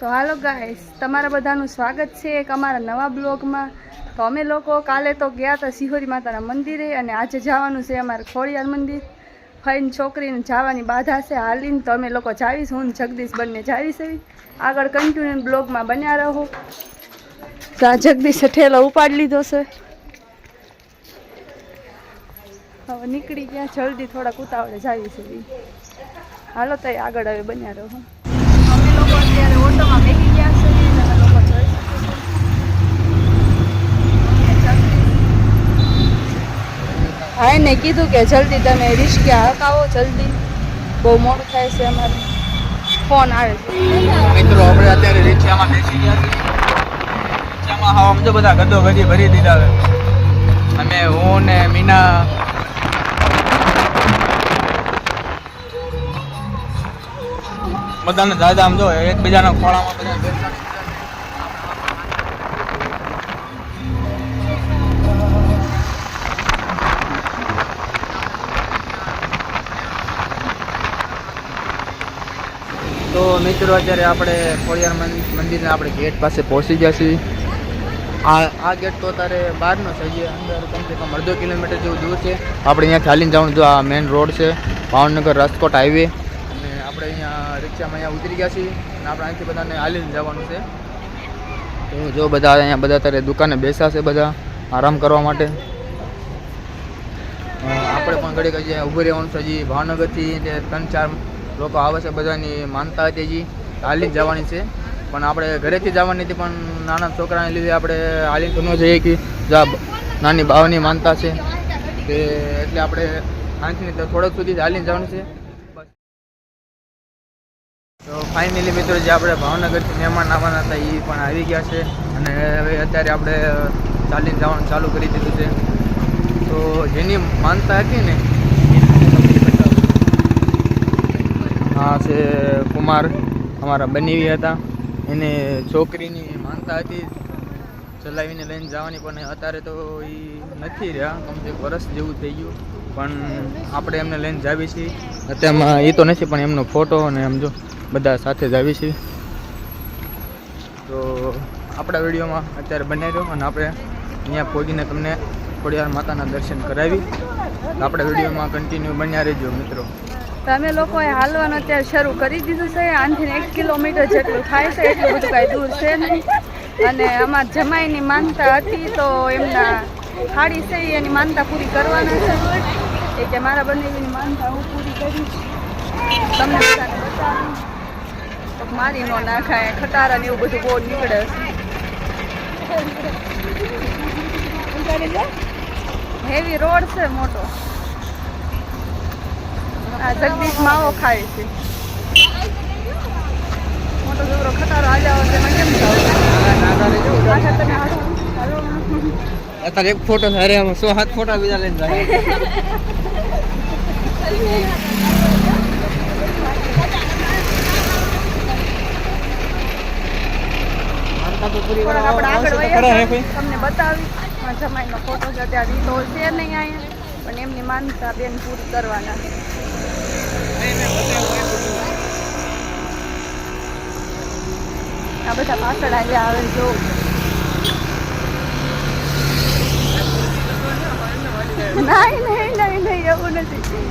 તો હાલો ગાઈસ, તમારા બધાનું સ્વાગત છે એક અમારા નવા બ્લોગમાં. તો અમે લોકો કાલે તો ગયા હતા સિહોરી માતાના મંદિરે અને આજે જવાનું છે અમારે ખોડિયાર મંદિર. ફઈને છોકરીને જવાની બાધા છે હાલીને, તો અમે લોકો જાવીશ, હું જગદીશ બંને જાવીશ. આગળ કન્ટિન્યુ બ્લોગમાં બન્યા રહો. તો આ જગદીશે ઠેલો ઉપાડી લીધો છે, હવે નીકળી ગયા જલ્દી, થોડાક ઉતાવળે જાવી છે. હાલો તો આગળ હવે બન્યા રહો. અમે લોકો અત્યારે ઓટોમાં બેસી ગયા છે, તમે લોકો જોઈ શકો છો. હા એને કીધું કે જલ્દી તમે રિક્ષા હકાવો, જલ્દી બહુ મોડું થાય છે, અમારે ફોન આવે છે. મિત્રો આપણે અત્યારે રિક્ષામાં બેસી ગયા છીએ. રિક્ષામાં હા સમજો બધા ગદ્દો ભરી દીધા છે. અમે હું ને મીના બધાને દાદા આમ જો એકબીજાના ખોળામાં બધા બેસતા. તો મિત્રો અત્યારે આપણે ખોડિયાર મંદિરના આપણે ગેટ પાસે પહોંચી ગયા છીએ. આ ગેટ તો અત્યારે બહારનો છે, જે અંદર કમસે કમ અડધો કિલોમીટર જેવું દૂર છે. આપણે અહીંયા ચાલીને જવાનું. જો આ મેઇન રોડ છે, ભાવનગર રાજકોટ હાઈવે. અને આપણે અહીંયા રિક્ષામાં અહીંયા ઉતરી ગયા છીએ અને આપણે અહીંથી બધાને હાલીને જવાનું છે. તો જો બધા અહીંયા બધા અત્યારે દુકાને બેસ્યા છે, બધા આરામ કરવા માટે. આપણે પણ ઘડીક હજી ઊભું રહેવાનું છે. હજી ભાવનગરથી 3-4 લોકો આવે છે, બધાની માનતા હતી હજી હાલીને જવાની છે. પણ આપણે ઘરેથી જવાની હતી, પણ નાના છોકરાને લીધે આપણે હાલીને તો ન જઈએ કે નાની બાવાની માનતા છે તે, એટલે આપણે અહીંથી તો થોડોક સુધી હાલીને જવાનું છે. તો ફાઇનલી મિત્રો જે આપણે ભાવનગરથી મહેમાન આવવાના હતા એ પણ આવી ગયા છે અને હવે અત્યારે આપણે ચાલીને જવાનું ચાલુ કરી દીધું છે. તો જેની માનતા હતી ને, આ છે કુમાર અમારા બનેવી હતા, એને છોકરીની માનતા હતી ચલાવીને લઈને જવાની, પણ અત્યારે તો એ નથી રહ્યા, કમસે વર્ષ જેવું થઈ ગયું. પણ આપણે એમને લઈને જાવી છીએ. અત્યારમાં એ તો નથી, પણ એમનો ફોટો અને એમ જો બધા સાથે જ આવી છીએ. તો આપણા વિડીયોમાં અત્યારે બનાવી દો અને આપણે અહીંયા પહોંચીને તમને ખોડિયાર માતાના દર્શન કરાવી. આપણા વિડીયોમાં કન્ટિન્યુ બન્યા રહેજો મિત્રો. તમે લોકોએ હાલવાનું અત્યારે શરૂ કરી દીધું છે. આનાથી 1 કિલોમીટર જેટલું થાય છે, એટલું બધું કાંઈ દૂર છે નહીં. અને અમારા જમાઈની માનતા હતી તો એમના ખાડી છે એની માનતા પૂરી કરવાના છે. એ કે મારા બંનેની માનતા હું પૂરી કરીશ, તમને બધાને બતાવું. તો મારી નો નાખાય ખટારા ને એવું બધું બહુ નીકળે છે. હેવી રોડ છે મોટો. આ જગદીશ માવો ખાય છે, મોટો છોકરો ખટારો હાલ્યા વખતે એમાં કેમ અત્યારે એક ફોટો અરે 100-7 ફોટા બીજા લઈને જાય. તમને બતાવી જમાઈનો ફોટો છે. અત્યારે તો છે નહીં અહીંયા, પણ એમની માનતા બેન પૂરી કરવાના. આ બધા પાછળ આવ્યા આવે જો. નહીં એવું નથી.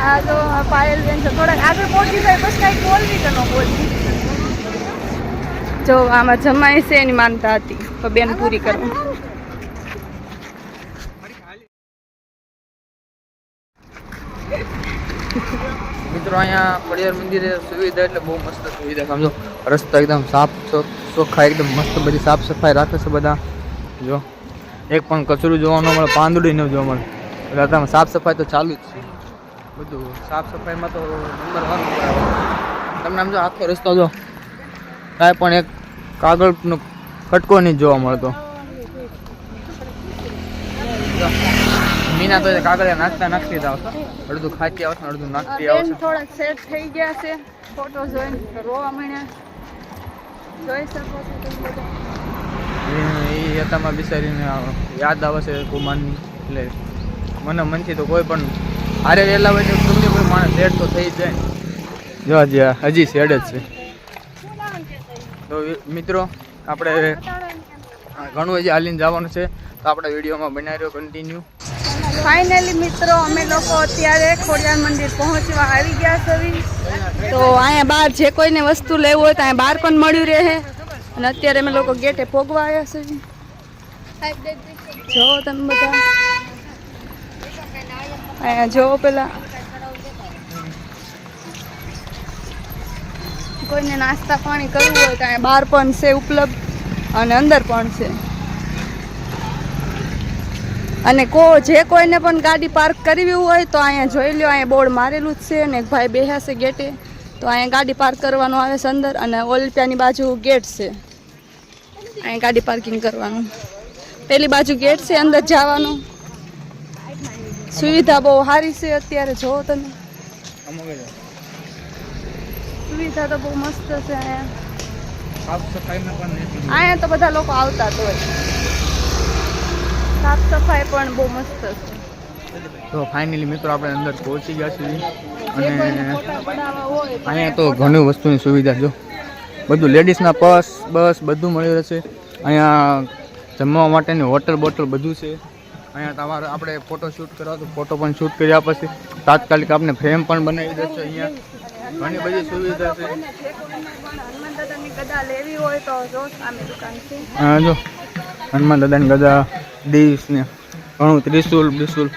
આ તો પાયલ બેન છે, થોડાક આગળ પહોંચી જાય બસ કાંઈ બોલવી કે ન બોલવી. જો આમાં જમાઈ છે એની માનતા હતી તો બેન પૂરી કરવી. મિત્રો અહીંયા ખોડિયાર મંદિરે સુવિધા એટલે બહુ મસ્ત સુવિધા. સમજો રસ્તા એકદમ સાફ ચોખ્ખા, એકદમ મસ્ત બધી સાફ સફાઈ રાખે છે બધા. જો એક પણ કચરું જોવા ન મળે, પાંદડું ન જોવા મળે. એટલે અત્યારે સાફ સફાઈ તો ચાલુ જ છે, બધું સાફ સફાઈમાં તો નંબર 1 બરાબર. તમને આમ જો આખો રસ્તો જો કાંઈ પણ એક કાગળનો કટકો નહીં જોવા મળતો. મીના તો કાગળ નાખતી આવશે, અડધું ખાતી આવશે, અડધું નાખતી આવશે. થોડાક સેટ થઈ ગયા છે, ફોટો જોઈને રોવા મળ્યા. જોઈ શકો છો તમે બધા. એ હતામાં બિચારીને યાદ આવે છે કુમારની. એટલે મને મનથી તો કોઈ પણ હારે રહેલા હોય ગમે કોઈ માણસ સેટ તો થઈ જ જાય. જો હજી સેડ જ છે. તો મિત્રો આપણે ઘણું હજી હાલીને જવાનું છે, તો આપણે વિડીયોમાં બનાવી રહ્યો કન્ટિન્યુ. ફાઇનલી મિત્રો અમે લોકો અત્યારે ખોડિયાર મંદિર પહોંચવા આવી ગયા છે. તો અહીંયા બહાર જે કોઈને વસ્તુ લેવું હોય તો અહીંયા બહાર પણ મળ્યું રહે. અને અત્યારે અમે લોકો ગેટે ભોગવા આવ્યા છે. જો તમે બધા અહીંયા જો પેલા કોઈને નાસ્તા પાણી કરવું હોય તો અહીંયા બહાર પણ છે ઉપલબ્ધ અને અંદર પણ છે. અને જે કોઈને પણ ગાડી પાર્ક કરવી હોય તો અહીંયા જોઈ લો, અહીંયા બોર્ડ મારેલું જ છે. અને એક ભાઈ બેહ્યા છે ગેટે, તો અહીંયા ગાડી પાર્ક કરવાનું આવે છે અંદર. અને ઓલપિયાની બાજુ ગેટ છે, અહીંયા ગાડી પાર્કિંગ કરવાનું. પેલી બાજુ ગેટ છે, અંદર જવાનું. સુવિધા બહુ સારી છે અત્યારે. જો તમે સુવિધા તો બહુ મસ્ત છે અહીંયા તો બધા લોકો આવતા જ હોય. સાફ સફાઈ પણ બહુ મસ્ત છે. તો ફાઇનલી મિત્રો આપણે અંદર પહોંચી ગયા છીએ. અને અહીંયા તો ઘણી વસ્તુની સુવિધા, જો બધું લેડીઝના પર્સ બસ બધું મળી રહેશે. અહીંયા જમવા માટેની હોટલ બોટલ બધું છે. અહીંયા તમારે આપણે ફોટો શૂટ કરવા તો ફોટો પણ શૂટ કરી આપશે. તાત્કાલિક આપણે ફ્રેમ પણ બનાવી દેશે. અહીંયા ઘણી બધી સુવિધા છે. હનુમાન દાદાની ગદા લેવી હોય તો જો સામે દુકાન છે. હા જો હનુમાન દાદાની ગદા, ડીશ ને ઘણું ત્રિશુલ બિશુલ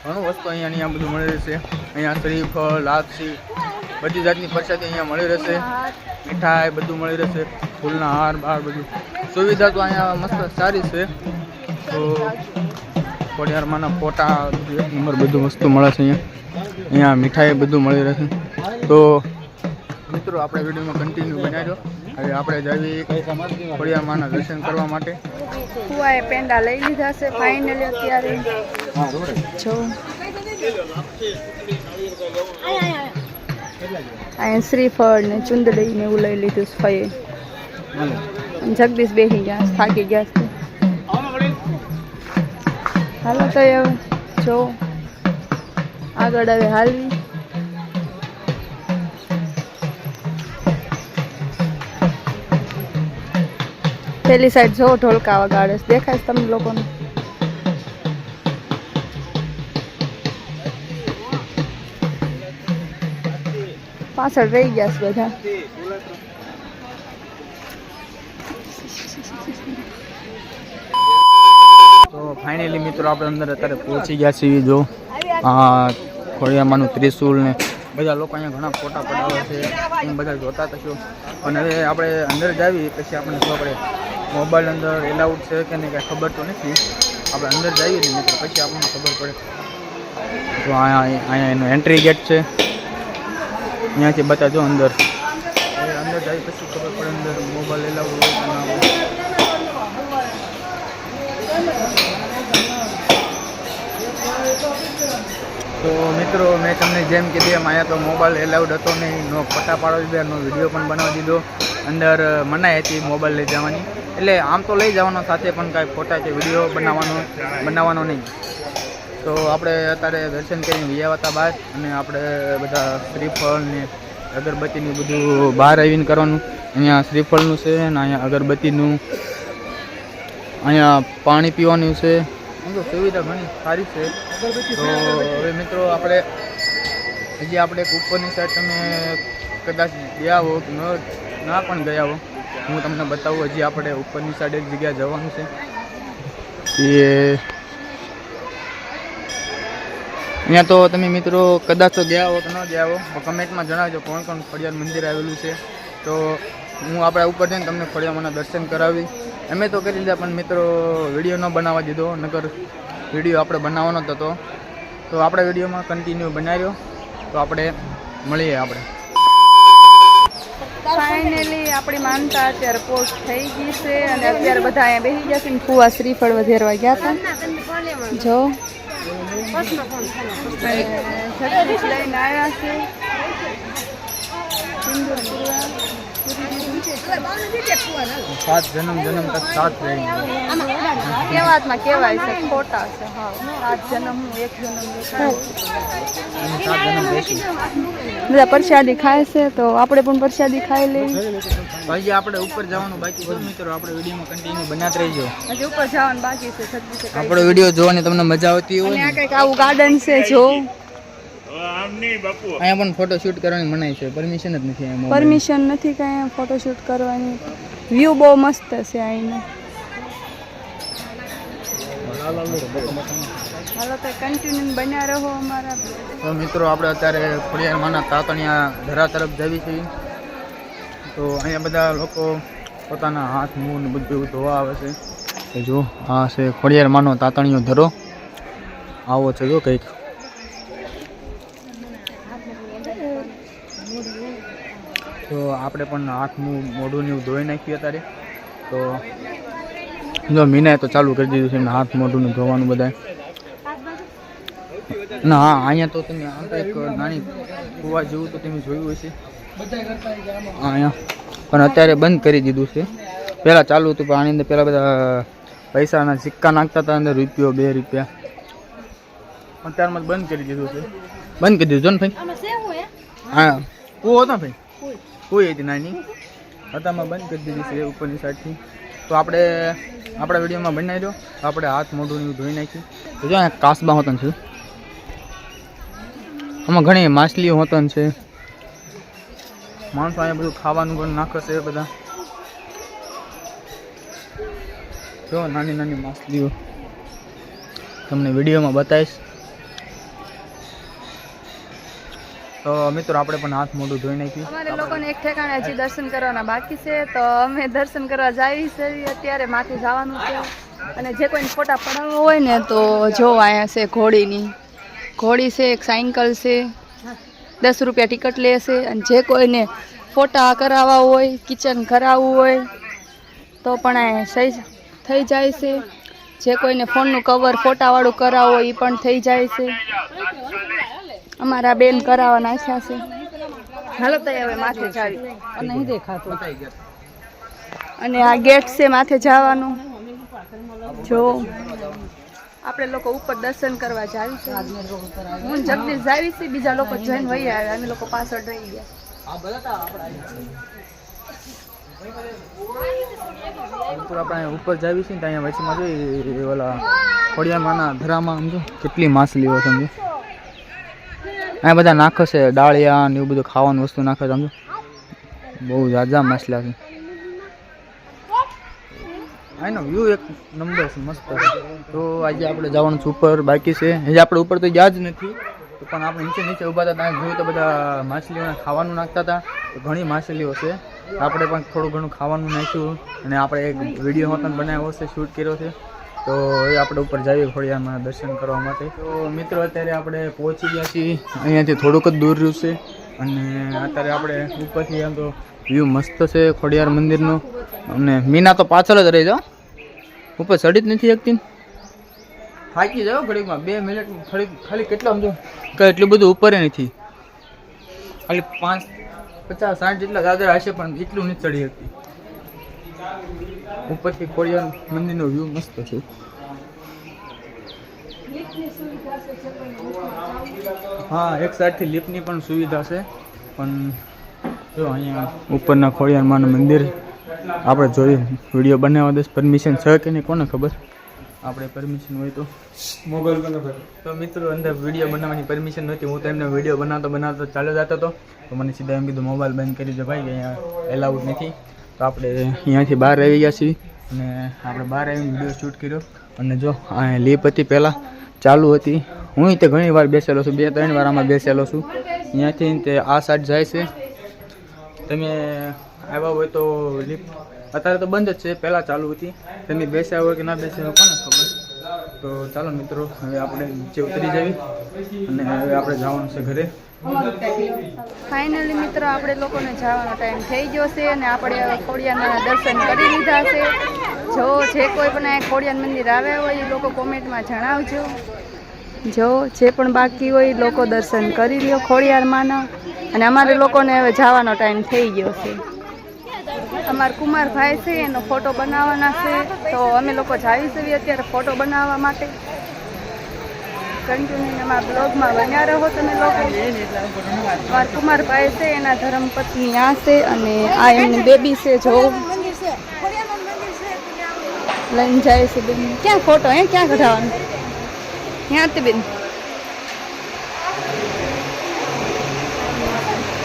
ઘણું વસ્તુ અહીંયા બધું મળી રહેશે. અહીંયા શ્રીફળ, લાપસી બધી જાતની પ્રસાદી અહીંયા મળી રહેશે. મીઠાઈ બધું મળી રહેશે. ફૂલના હાર બાર બધું સુવિધા તો અહીંયા મસ્ત સારી છે. તો ખોડિયારમાંના ફોટા એક નંબર બધું વસ્તુ મળે છે. અહીંયા મીઠાઈ બધું મળી રહેશે. તો મિત્રો આપણે વિડીયોમાં કન્ટિન્યુ બનાવ્યો. હવે આપણે જઈએ ખોડિયારમાંના દર્શન કરવા માટે. કુવાએ પેંડા લઈ લીધા છે ફાઇનલી અત્યારે. જો અહીંયા શ્રીફળ ને ચુંદડી ને એવું લઈ લીધું છે ફઈએ. જગદીશ બેસી ગયા, થાકી ગયા છે. હાલો તો હવે જો આગળ હવે હાલવી. પેલી સાઈડ જો ઢોલકા વગાડે છે, દેખાય છે તમને લોકોને? પાછળ રહી ગયા છે બધા. તો ફાઇનલી મિત્રો આપણે અંદર અત્યારે પહોંચી ગયા છીએ. જો ખોડિયારમાંનું ત્રિશુલ ને બધા લોકો અહીંયા ઘણા ફોટા પડાવે છે, એમ બધા જોતા થશો. અને હવે આપણે અંદર જાવી પછી આપણને ખબર પડે મોબાઈલ અંદર એલાઉડ છે કે નહીં, કાંઈ ખબર તો નથી. આપણે અંદર જઈએ ને મિત્રો પછી આપણને ખબર પડે. તો અહીંયા એનો એન્ટ્રી ગેટ છે, અહીંયાથી બતાજો અંદર. અંદર જઈએ પછી ખબર પડે અંદર મોબાઈલ એલાઉડ હોય કે ના હોય. તો મિત્રો મેં તમને જેમ કીધું એમ અહીંયા તો મોબાઈલ એલાઉડ હતો નહીં. નો ફોટા પાડવા દીધા, નો વિડીયો પણ બનાવી દીધો. અંદર મનાઈ હતી મોબાઈલ લઈ જવાની. એટલે આમ તો લઈ જવાનો સાથે પણ કાંઈ ફોટા કે વિડીયો બનાવવાનો નહીં. તો આપણે અત્યારે દર્શન કરીને ગયા હતા બહાર. અને આપણે બધા શ્રીફળ ને અગરબત્તીનું બધું બહાર આવીને કરવાનું. અહીંયા શ્રીફળનું છે ને અહીંયા અગરબત્તીનું, અહીંયા પાણી પીવાનું છે. તો સુવિધા ઘણી સારી છે. તો હવે મિત્રો આપણે હજી આપણે ઉપરની સાઈડ તમે કદાચ ગયા હો કે ના પણ ગયા હો, હું તમને બતાવું. હજી આપણે ઉપરની સાઈડ એક જગ્યાએ જવાનું છે. એ અહીંયા તો તમે મિત્રો કદાચ તો ગયા હો કે ન ગયા હો તો કમેન્ટમાં જણાવજો કોણ કોણ ખોડિયાર મંદિર આવેલું છે. તો હું આપણે ઉપર જઈને તમને ખોડિયારમાંના દર્શન કરાવી. અમે તો કરી લીધા પણ મિત્રો વિડીયો ન બનાવવા દીધો, નકર વિડીયો આપણે બનાવવાનો જ હતો. તો આપણે વિડીયોમાં કન્ટિન્યુ બનાવ્યો. તો આપણે મળીએ. આપણે ફાઇનલી આપણી માનતા અત્યારે પોસ્ટ થઈ ગઈ છે. અને અત્યારે બધા અહીંયા બેસી ગયા છે. ફુવા શ્રીફળ વધેરવા ગયા હતા. જો જગદીશ લઈને આવ્યા છે. સિંદૂર પૂરી દીધું. સાત જન્મ જન્મ તક સાથ રહેંગે. કહેવાતમાં કહેવાય છે ખોટા છે. હા 7 જન્મ હું 1 જન્મ અને 7 જન્મ બેસી. બધા પ્રસાદી ખાય છે તો આપણે પણ પ્રસાદી ખાઈ લઈએ. ભાઈ આપણે ઉપર જવાનું બાકી છે મિત્રો. આપણે વિડીયોમાં કન્ટિન્યુ બનાવતા રહેજો. હજી ઉપર જવાનું બાકી છે. જલ્દી આપણો વિડીયો જોવાની તમને મજા આવતી હોય અને આ ને, કંઈક આવું ગાર્ડન છે જો. અહીંયા પણ ફોટો શૂટ કરવાની મનાઈ છે. પરમિશન જ નથી અહીંયા. પરમિશન નથી કાંઈ ફોટોશૂટ કરવાની. વ્યૂ બહુ મસ્ત છે અહીંનો. હાલો તો કન્ટિન્યુ બન્યા રહો અમારા. તો મિત્રો આપણે અત્યારે ખોડિયારમાંના તાતણિયા ધરા તરફ જઈએ છીએ. તો અહીંયા બધા લોકો પોતાના હાથ મું ને બધું ધોવા આવે છે. તો જો આ છે ખોડિયારમાંનો તાતણિયો ધરો. આવો છે જો કંઈક. તો આપણે પણ હાથ મું મોઢું ને એવું ધોઈ નાખ્યું અત્યારે. તો જો મીનાએ તો ચાલુ કરી દીધું છે એમને હાથ મોઢું ને ધોવાનું બધાય. ના હા અહીંયા તો તમે આમ એક નાની કુવા જેવું તો તમે જોયું હશે અહીંયા, પણ અત્યારે બંધ કરી દીધું છે. પહેલાં ચાલુ હતું પણ આની અંદર પહેલાં બધા પૈસાના સિક્કા નાખતા હતા અંદર, રૂપિયો 2 રૂપિયા. પણ ત્યારમાં બંધ કરી દીધું છે. બંધ કરી દીધું ને ભાઈ. હા કૂવો હતો ભાઈ, કૂવી હતી નાની હતામાં બંધ કરી દીધી છે ઉપરની સાઈડથી. તો આપણે આપણા વિડીયોમાં બનાવી દો. આપણે હાથ મોઢું એવું ધોઈ નાખ્યું. તો જો અહીંયા કાસબા હોતન છે. આમાં ઘણી માછલીઓ હોતન છે. માણસો અહીંયા બધું ખાવાનું પણ નાખે છે બધા. જો નાની નાની માછલીઓ તમને વિડીયોમાં બતાવીશ. તો મિત્રો આપણે પણ હાથ મોઢું ધોઈ નાખ્યું. અમારે લોકોને એક ઠેકાણે હજી દર્શન કરવાના બાકી છે તો અમે દર્શન કરવા જઈએ છીએ. અત્યારે માથે જવાનું છે. અને જે કોઈને ફોટા પડાવવા હોય ને તો જો અહીંયા છે ઘોડી છે, એક સાયકલ છે, 10 રૂપિયા ટિકિટ લે છે. અને જે કોઈને ફોટા કરાવવા હોય, કિચન કરાવવું હોય તો પણ અહીંયા થઈ જાય છે. જે કોઈને ફોનનું કવર ફોટાવાળું કરાવવું હોય એ પણ થઈ જાય છે. અમારા બેન કરાવવા નાખ્યા છે. હાલો તો હવે માથે જાવી. નહીં દેખાતું. અને આ ગેટ છે માથે જવાનું. જો આપણે લોકો ઉપર દર્શન કરવા જાવી છે. હું જગદીશ જાવી છે, બીજા લોકો જઈને વહી આવ્યા. અમે લોકો પાછળ રહી ગયા. આપણે ઉપર જાવી છે ને ત્યાં વચમાં જોઈ ઓલા ખોડિયારમાંના ધરામાં સમજો કેટલી માછલીઓ સમજો. અહીંયા બધા નાખે છે ડાળિયા ને એવું બધું ખાવાનું વસ્તુ નાખે છે સમજો. બહુ ઝાઝા માછલા છે. આનો વ્યૂ એક નંબર છે, મસ્ત. તો આજે આપણે જવાનું છે ઉપર બાકી છે. હજી આપણે ઉપર તો ગયા જ નથી, પણ આપણે નીચે ઊભા હતા ત્યાં જોયું તો બધા માછલીઓને ખાવાનું નાખતા હતા. તો ઘણી માછલીઓ છે. આપણે પણ થોડું ઘણું ખાવાનું નાખ્યું અને આપણે એક વિડીયો પણ બનાવ્યો છે, શૂટ કર્યો છે. તો એ આપણે ઉપર જઈએ ખોડિયારમાં દર્શન કરવા માટે. તો મિત્રો અત્યારે આપણે પહોંચી ગયા છીએ. અહીંયાથી થોડુંક જ દૂર રહ્યું છે. અને અત્યારે આપણે ઉપરથી આમ તો વ્યૂ મસ્ત છે ખોડિયાર મંદિરનો. અને મીના તો પાછળ જ રહી જાઓ, ઉપર ચડી જ નથી શકતી. થાકી જાઓ ઘડીકમાં 2 મિનિટ ખાલી કેટલા સમજો કે એટલું બધું ઉપર નથી. ખાલી 5, 50, 60 જેટલા દાદરા હશે પણ એટલું નથી ચડી શકતી. ઉપરથી ખોડિયાર મંદિરનો વ્યૂ મસ્ત છે. હા એક સાઈડથી લિફ્ટની પણ સુવિધા છે. પણ જો અહીંયા ઉપરના ખોડિયારમાંનું મંદિર આપણે જોઈએ. વિડીયો બનાવવા દે પરમિશન છે કે નહીં કોને ખબર. આપણે પરમિશન હોય તો મોબાઈલ બનાવે. તો મિત્રો અંદર વિડીયો બનાવવાની પરમિશન નહોતી. હું તો એમને વિડીયો બનાવતો ચાલ્યો જતો હતો. તો મને સીધા એમ કીધું મોબાઈલ બંધ કરી દો ભાઈ, અહીંયા એલાઉડ નથી. તો આપણે અહીંયાથી બહાર આવી ગયા છીએ અને આપણે બહાર આવીને વિડીયો શૂટ કર્યો. અને જો આ લીપ હતી પહેલાં ચાલુ હતી. હું તે ઘણી વાર બેસેલો છું, 2-3 વાર આમાં બેસેલો છું. અહીંયાથી તે આ સાઈડ જાય છે. તમે આવ્યા હોય તો લિફ્ટ અત્યારે તો બંધ જ છે, પહેલાં ચાલુ હતી. તમે બેસ્યા હોય કે ના બેસ્યા હોય કોને ખબર. તો ચાલો મિત્રો હવે આપણે નીચે ઉતરી જઈએ અને હવે આપણે જવાનું છે ઘરે. ફાઇનલી મિત્રો આપણે લોકોને જવાનો ટાઈમ થઈ ગયો છે અને આપણે હવે ખોડિયારના દર્શન કરી લીધા છે. જો જે કોઈ પણ આ ખોડિયાર મંદિર આવ્યા હોય એ લોકો કોમેન્ટમાં જણાવજો. જો જે પણ બાકી હોય એ લોકો દર્શન કરી લ્યો ખોડિયારમાંના. અને અમારે લોકોને હવે જવાનો ટાઈમ થઈ ગયો છે. અમારા કુમારભાઈ છે એનો ફોટો બનાવવાના છે, તો અમે લોકો જાવી છીએ અત્યારે ફોટો બનાવવા માટે. કન્ટિન્યુ અમારા બ્લોગમાં બન્યા રહો તમે લોકો. અમારા કુમારભાઈ છે એના ધર્મપત્ની આ છે અને આ એમની બેબી છે. જો લઈને જાય છે બેન. ક્યાં ફોટો ક્યાં કઢાવવાનો? ત્યાંથી બેન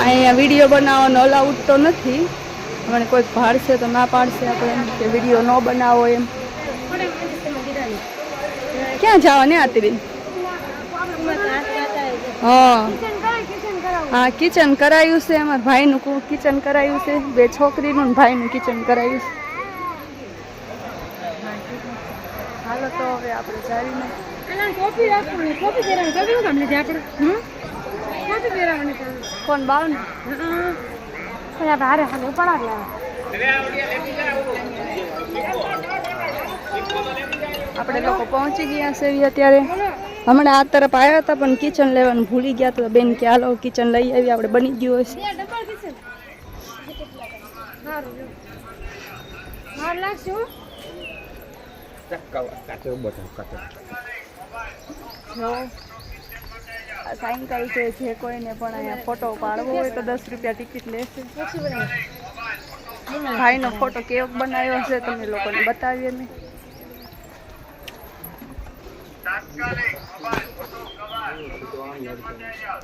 અહીંયા વિડીયો બનાવવાનો અલાઉડ તો નથી. મને કોઈક ભાડશે તો ના પાડશે આપણે એમ કે વિડીયો ન બનાવો એમ. ક્યાં જવાની હતી બેન? હા કિચન કરાયું છે. અમારા ભાઈનું કિચન કરાયું છે. 2 છોકરીનું ભાઈનું કિચન કરાયું છે. હાલો તો હવે આપણે જાવીને કોણ બાવ ને આપણે લોકો પહોંચી ગયા છે અત્યારે. હમણાં આ તરફ આવ્યા હતા પણ કિચન લેવાનું ભૂલી ગયા તો બેન કે હાલો કિચન લઈ આવી, આપણે બની ગયું હશે. સાયંકાલ છે. જે કોઈને પણ અહીંયા ફોટો પાડવો હોય તો 10 રૂપિયા ટિકિટ લેશે. ભાઈનો ફોટો કેવો બનાવ્યો છે તમને લોકોને બતાવીએ ને.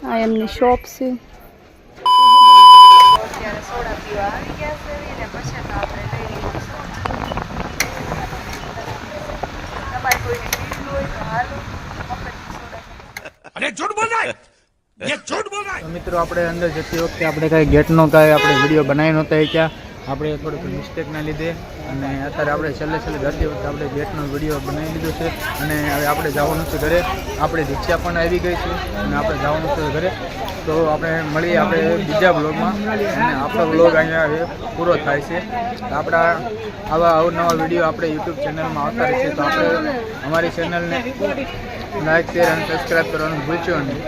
આ એમની શોપ છે. અત્યારે સોડા પીવા આવી ગયા છે ને પછી તો આપણે લઈ લઈશું. તમારે કોઈને પીવું હોય તો હાલો. अरे झूठ बोल रहा है, ये झूठ बोल रहा है. તો મિત્રો આપણે અંદર જતી વખતે આપણે કાંઈ ગેટનો કાંઈ આપણે વિડીયો બનાવી નહોતા ક્યાં આપણે થોડુંક મિસ્ટેકના લીધે, અને અત્યારે આપણે છેલ્લે જતી વખતે આપણે ગેટનો વિડીયો બનાવી લીધો છે. અને હવે આપણે જવાનું છે ઘરે. આપણી રિક્ષા પણ આવી ગઈ છે અને આપણે જવાનું છે ઘરે. તો આપણે મળીએ આપણે બીજા બ્લોગમાં. અને આપણો બ્લોગ અહીંયા હવે પૂરો થાય છે. તો આપણા આવા અવનવા વિડીયો આપણે યુટ્યુબ ચેનલમાં આવતા રહેશે. તો આપણે અમારી ચેનલને લાઈક, શેર અને સબસ્ક્રાઈબ કરવાનું ભૂલશો નહીં.